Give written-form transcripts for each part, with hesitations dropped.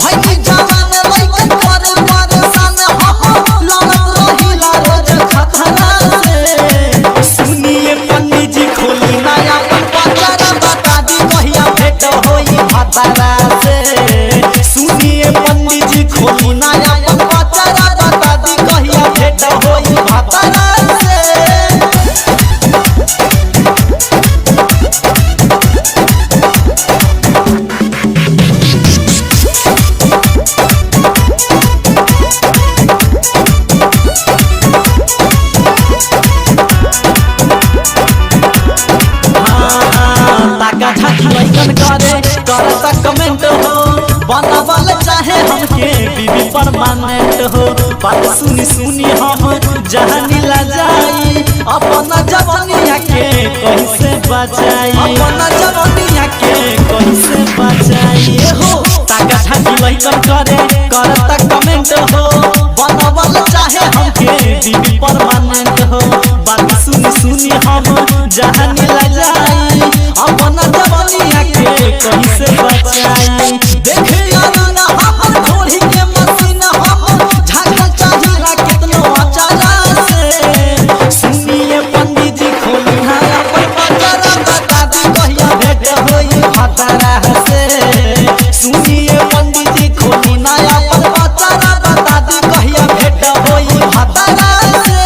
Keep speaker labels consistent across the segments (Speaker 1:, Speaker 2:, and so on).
Speaker 1: भाई जवान लइकन करे परेशान हम लड़त रहिला रोज खतरा से। सुनिए पंडित जी खोली नया पचरा बता दी कहिया भेंट होई भतरा से। सुनिए पंडित जी खोली नया पचरा बता दी कहिया भेंट होई भतरा से। लइकन करे करता कमेंट हो बनावल चाहे हमके बीबी परमानेंट हो। बात सुनी सुनी हम जहानी ला जाई अपना जवानिया के कैसे बचाई अपना जवानिया के कैसे बचाई हो। ताका ठाकी लइकन करे करता कमेंट हो बनावल चाहे हमके बीबी परमानेंट हो। बात सुनी सुनी हम जहानी ला जाई अपना जवानिया के कैसे बचाई। देखे यार ना हमर ढोली के मसीन हम झाका चाहिला कितनो अचारा से। सुनिए पंडित जी खोली नया पचरा बता दी कहिया भेंट होई भतरा से। सुनिए पंडित जी खोली नया पचरा बता दी कहिया भेंट होई भतरा से।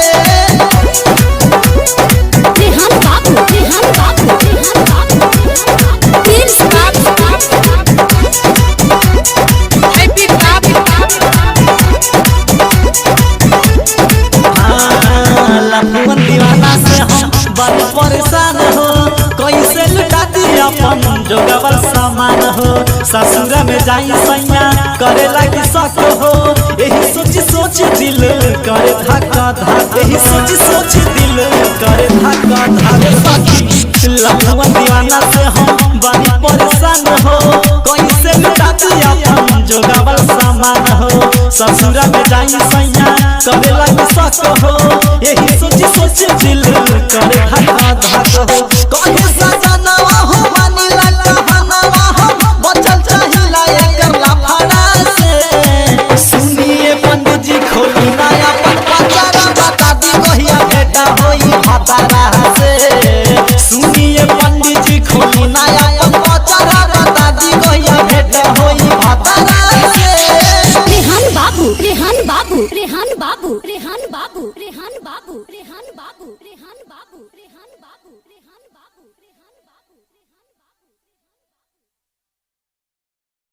Speaker 1: दीवाना से हम बड़ परेशान हो कैसे लुटा दी अपन जोगावल सामान हो। ससुर में जाई सैया करे लागी शक हो यही सोच सोच दिल करे धक्का धक यही सोच सोच दिल करे धक्का धक। लखुआ दीवाना से हम बड़ी परेशान हो कैसे लुटा दी अपन जोगावल सामान हो। ससुर में जाई सैया करे लागी शक हो यही सोच सोच दिल करे धक्का धक हो।